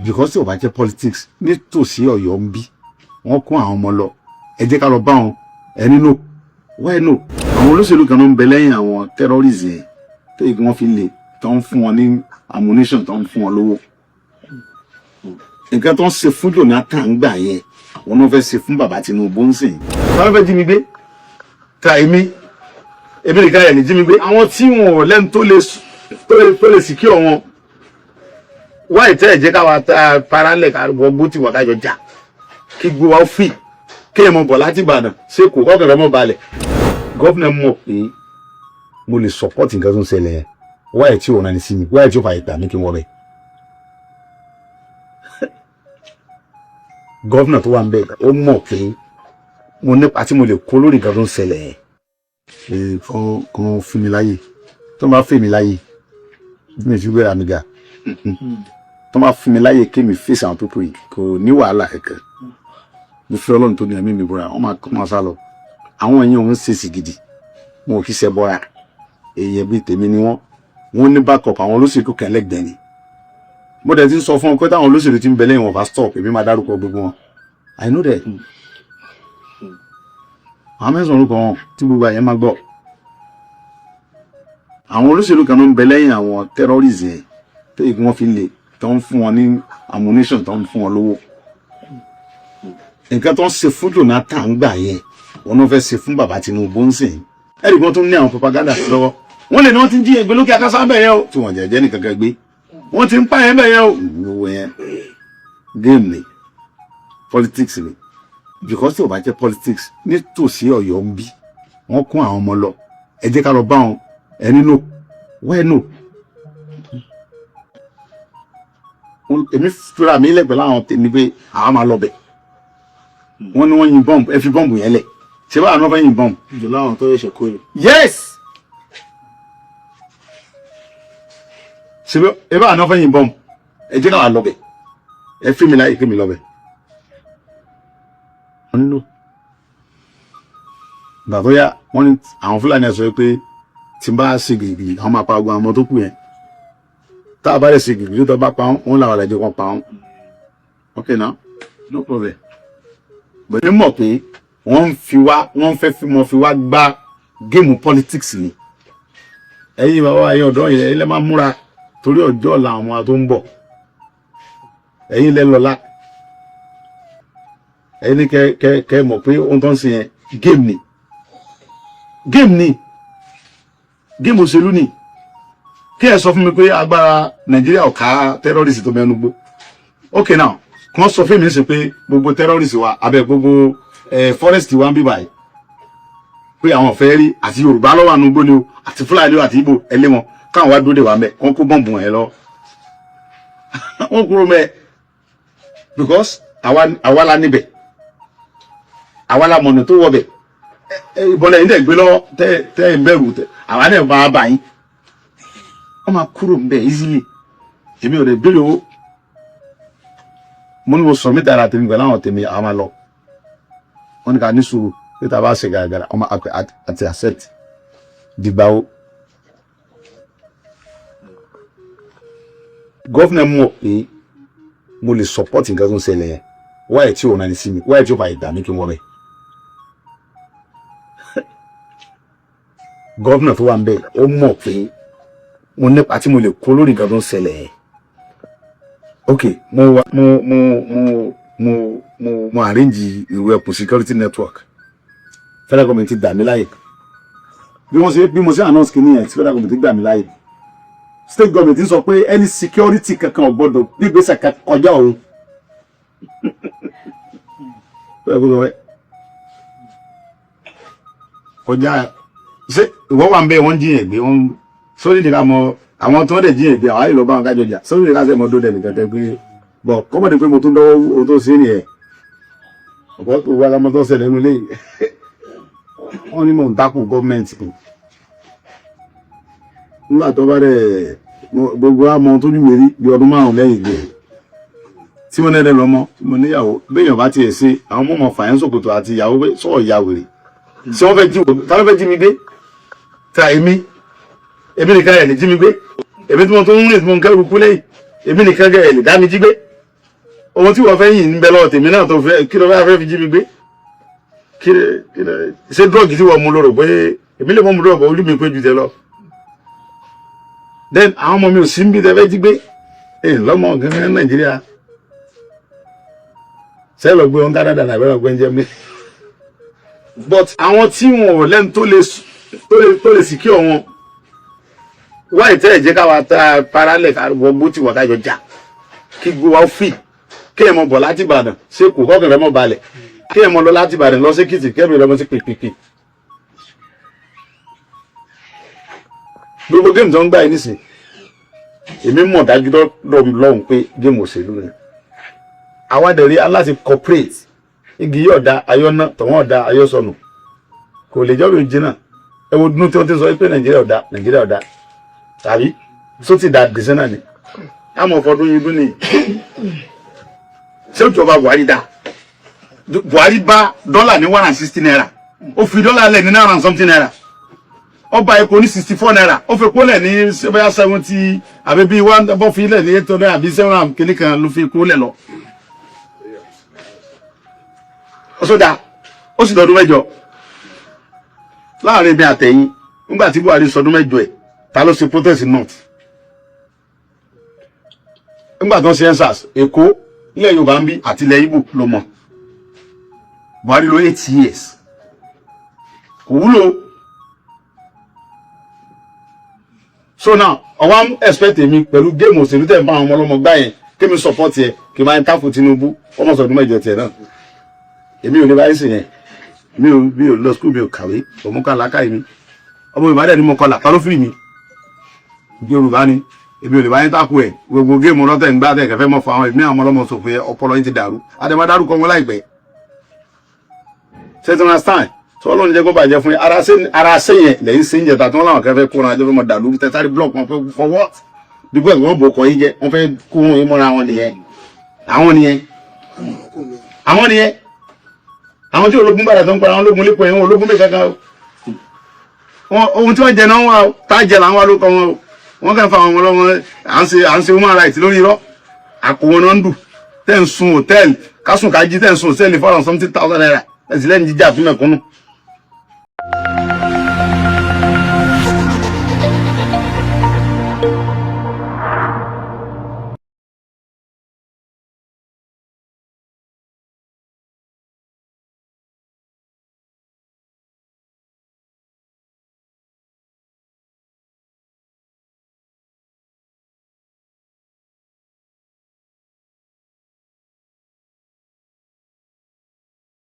because ó bá jẹ́ politics nítòsí Ọ̀yọ́ ń bí wọ́n kó àwọn ọmọ lọ ẹ jẹ́ ká lọ bá wọn ẹni no why no àwọn olóṣèlú kan ló ń bẹ lẹ́yìn àwọn terrorists yẹn tó yẹ kí wọ́n fi lè tó ń fún wọn ní ammunition tó ń fún wọn lówó nǹkan tó ń ṣe fún Jonathan gbà yẹn àwọn náà fẹ́ ṣe fún bàbá Tinubu ń sìn táwọn fẹ́ jí mi gbé ta èmi nìkan yẹn ní jí mi gbé àwọn tí wọn ò lẹ́nu tó lè secure wọn wáyé tẹ́ ẹ̀ jẹ́ káwa paralẹ̀ ká gbogbo tí wọ́n kájọ já kí gbogbo wa fi kéèyàn mọ̀ bọ̀ láti Ìbàdàn ṣé kò kọ́kànlá mọ̀ balẹ̀ gọ́fìnà mọ̀ pé mo lè support nǹkan tó ń ṣẹlẹ̀ yẹn wáyé tí òun náà ní sí mi wáyé tí ó fà ìgbà mi kí wọ́n bẹ̀. gọ́fìnà tó wà ń bẹ̀ ó mọ̀ pé mo nípa tí mo lè kó lórí nǹkan tó ń ṣẹlẹ̀ yẹn kan fún mi láyè tó máa fẹ́ mi láyè mi fi wéra mi ga tó máa fún mi láyè kí mi fèsì àwọn pípọ̀ yìí kò ní wàhálà kẹ̀kẹ́ mo fi Ọlọ́run tó ní ẹ̀mí mi búra wọ́n máa sá lọ àwọn èèyàn ń ṣèṣì gidi wọn ò kí ṣe bọ́ra èèyàn bíi tèmi ni wọ́n ní backup àwọn olóṣèlú kẹlẹ́gbẹ̀ẹ́ ni mo dẹ̀ ti ń sọ fún ọ pé táwọn olóṣèlú ti ń bẹ lẹ́yìn wọn bá stop èmi máa dárúkọ gbogbo wọn I know that àwọn mẹ́sàn-án orúkọ wọn tí gbogbo àyẹ̀ máa gbọ́ àwọn olóṣèlú kan ló ń bẹ lẹ́yìn àwọn terrorists yẹn tó yẹ kí wọ́n fi lè tó ń fún wọn ní ammunition tó ń fún wọn lówó nǹkan tó ń ṣe fún Jonathan gbà yẹn wọn ló fẹ́ ṣe fún bàbá Tinubu ń sìn ẹ̀rí kan tó ní àwọn propaganda lọ́wọ́ wọ́n lè ní wọ́n ti ń jí ẹgbẹ́ lókè akásá bẹ̀ yẹn o tí wọ́n jẹ́jẹ́ nìkan kan gbé wọ́n ti ń pa yẹn bẹ̀ yẹn o gbogbo yẹn game ni politics ni because tí ò bá jẹ́ politics nítòsí Ọ̀yọ́ ń bí wọ́n kún àwọn ọmọ lọ ẹ jẹ́ ká lọ bá wọn ẹni no why no èmi fúra mi lẹ́gbẹ̀ẹ́ láwọn tèmi pé àwọn máa lọ bẹ̀ wọ́n ní wọ́n yin bọ́ǹbù ẹ fi bọ́ǹbù yẹn lẹ̀ ṣé báwọn náà fẹ́ yin bọ́ǹbù. ìjọba àwọn tó yẹ ṣe kó yẹ. yes ṣé báwọn náà fẹ́ yin bọ́ǹbù ẹ jẹ́ káwọn lọ bẹ̀ ẹ fi mi láyè kí mi lọ bẹ̀. wọ́n nílò ìgbà tó yá wọ́n ní àwọn Fúlàní ẹ̀ sọ pé tí n bá ṣe gìrìgìrì àwọn máa pa ogun àwọn ọmọ tó kù yẹn tá a bá lè ṣe gìrìgìrì tó bá pa wọn làwọn àlejò kan pa wọn okay now no problem bẹ̀rẹ̀ mọ̀ pé wọ́n fi wá gbá géèmù politics ni ẹ̀yin bàbá ẹ̀yin ọ̀dọ́ yẹn ilẹ̀ máa múra torí ọjọ́ ọ̀la àwọn ọmọ tó ń bọ̀ ẹ̀yin lẹ́ lọ́la ẹ̀yin ní kẹ́ mọ̀ pé ohun tó ń ṣe yẹn géèmù ni géèmù òṣèlú ni kí ẹ sọ fún mi pé agbára Nàìjíríà ò ká terrorist tó mẹ́nu gbó okay now kí wọ́n sọ fún mi sí pé gbogbo terrorist wa abẹ gbogbo forest wa ń bí báyìí pé àwọn fẹ́ rí àti Yorùbá lọ́wọ́ àánú gbó ni o àti Fúlàní àti Ìgbò ẹlé wọn káwọn wá dúró dè wá mẹ́ wọ́n kó bọ́ǹbù ẹ̀ lọ wọ́n kúrò mẹ́ because àwa la níbẹ̀ àwa la mọ̀nà tó wọ̀ bẹ̀ ìbọ̀lẹ̀ yìí dẹ̀ gbé lọ́wọ́ tẹ́ ẹ̀ ń bẹ̀rù tẹ̀ àwa náà máa bà yín wọ́n máa kúrò ń bẹ̀ easily èmi ò lè béèrè owó mo ní mo sọ mí dára tèmi pẹ̀lú àwọn tèmi àwọn máa lọ wọ́n ní ká ní sùúrù pé tá a bá ṣe gàgàrà ọmọ àti accept dìgbà o gọ́fìnà mọ̀ pé mo lè support nǹkan tó ń ṣẹlẹ̀ yẹn wáyé tí òun náà ní sí mi wáyé tí ó fà ìdá mi kí wọ́n bẹ̀. gọ́fìnà tó wà ń bẹ̀ ó mọ̀ pé mo nípa tí mo lè kó lórí nǹkan tó ń ṣẹlẹ̀ yẹn ok mo arrange ìwé ẹkùn security network federal government ti gbà mí láyè bí mo ṣe announce kìíní yẹn federal government ti gbà mí láyè state government ń sọ pé any security kankan ò gbọdọ̀ gbígbésẹ̀ kọjá òun kọjá ṣé ìwọ wà ń bẹ wọn jiyàn gbé wọn sórí ìdíkà mọ àwọn tó ń dẹ̀ jíyàn gbé àwọn àyè lọ bá wọn kájọ jà sórí ìdíkà sẹ́ mọ́ tó dẹ̀ nìkan tẹ́ pé bọ̀ kọ́mọ̀dé pé mo tún lọ́wọ́ ohun tó ṣe nìyẹn ọ̀pọ̀ tó wà lámọ́ tó ṣẹlẹ̀ nílé wọ́n ní mò ń dákùn gọ́ọ̀mẹ̀ntì nígbà tó bá dẹ̀ gbogbo àmọ́ tó jù mí rí bí ọdún márùn-ún lẹ́yìn gbé tí mo nẹ́ẹ̀dẹ̀ lọ́mọ tí mo níyàwó béèyàn bá tiẹ̀ ṣe àwọn mọ̀mọ́ fàyẹ́n sòkòtò àti ìyàwó pé sọ̀rọ̀ ìyá wèrè ṣé wọ́n fẹ́ jí ta ló fẹ́ jí mi gbé ta èmi nìkan ẹ̀ lè jí mi gbé èmi tí mo tó ń rìn tí mo ń kẹ́rù kú lẹ́yìn èmi nìkan ẹ̀ lè dá mi jí gbé ohun tí wọ́n fẹ́ yìn ń bẹ lọ́wọ́ tèmi náà tó fẹ́ kí ló fẹ́ fi jí mi gbé kí ṣe drọ́ọ̀gì tí wọ́n mú lóró pé èmi lè mọ́ mú drọ́ọ̀gì ojú mi pé ju tẹ lọ. Then àwọn ọmọ mi ò sí ń bí tẹ fẹ́ jí gbé lọ́mọ gangan ní Nàìjíríà ṣe lọ gbé wọn Canada náà bẹ́ẹ̀ lọ gbé ń jẹ́ mi. But àwọn tí wọn ò lẹ́nu tó lè secure wọn wáyé tẹ́ ẹ̀ jẹ́ káwa ta paralẹ̀ gbogbo tí wọ́n kájọ já kí gbogbo wa fi kí ẹ mọ bọ̀ láti Ìbàdàn ṣé kò kọ́kàn rẹ mọ́ balẹ̀ kí ẹ mọ lọ láti Ìbàdàn lọ sí Èkìtì kẹ́mi rẹ mọ́ sí pèpèpè. Gbogbo géèmù tó ń gbà yín nísìn èmi mọ̀ dájú lọ́hùn pé géèmù òṣèlú ni àwádẹ̀rí aláti corporate igi yóò da ayọ́nà tọ̀wọ́n ọ̀dà ayọ́sọnù kò lè jọ́ lóun jìnnà ẹ wo dunu tí wọ́n ti sọ pé Nàìjíríà ọ̀dà tàbí só ti da dìsẹ́ náà ni àmọ́ fọdún yìí dún ní ṣé ìjọba Buhari dá Buhari bá dọ́là ní 160 naira ó fi dọ́là lẹ̀ ní náírà something naira ó bá epo ní 64 naira ó fi kólẹ̀ ní bóyá 70 àbí bí wọ́n bọ́ fi lẹ̀ ní 800 àbí 700 kìíní kan ló fi kólẹ̀ lọ. Ó sódà ó sì lọ́dún mẹ́jọ láàrin bí àtẹ̀yìn nígbà tí Buhari sọdún mẹ́jọ ẹ̀ ta ló ṣe protest north nígbà tó ń ṣe ensars Èkó ilẹ̀ Yorùbá ń bí àti ilẹ̀ Ìgbò ló mọ̀ Buhari ló 8 years kò wúlò. So now ọwọ́ am expect èmi pẹ̀lú géèmù òṣèlú tẹ̀ ń bá àwọn ọmọ ọlọ́mọ gbá yẹn kí mi support yẹ kí n máa ń káfù Tinubu ọmọ sọdún mẹ́jọ tiẹ̀ náà èmi ò ní báyìí sì yẹn mi ò lọ school mi ò kàwé òmùkà làákàyè mi ọmọ Yorùbá dẹ̀ ni mo kọlà ta ló fìrì mi Yorùbá ni èmi ò lè báyìí tákù ẹ̀ gbogbo géèmù lọ́tẹ̀ ń gbá tẹ̀ kẹfẹ́ mọ́ fún àwọn èmi àwọn ọlọ́mọ sòfin ọpọlọ yín ti dàrú adẹ́mọ́ dárúkọ wọn láìpẹ́ ṣẹ́tìmọ̀ stein tí wọ́n lóun jẹ́ kó bàjẹ́ fún yín ara ṣe yẹn lẹ́yìn sí ìjẹta tí wọ́n láwọn kẹfẹ́ kóra ẹjọ́ fún ọmọ dàlú tẹ́tàrí blọọkì wọn fẹ́ for what dípò ẹ̀gbọ́n wọn bò kọ́ yín jẹ́ wọ́n fẹ́ kó wọn yín mọ́ra wọn nìyẹn àwọn tí ológun bàdà tó ń para wọn ológun lépo yẹn wọn ológun bẹ́ẹ̀ kankan ohun tí wọ́n jẹ náà wọn tá jẹ làwọn wà lóko wọn wọn kàn fa àwọn ọmọlọ́mọ à ń ṣe human rights lórí irọ́ àpò wọn náà ń dù tẹ́ ń sun hòtẹ́ẹ̀lì kásùn kájí tẹ́ ń sun hòtẹ́ẹ̀lì 400 something thousand naira ẹ̀sìn lẹ́yìn jíjà fún mẹ̀kúnnù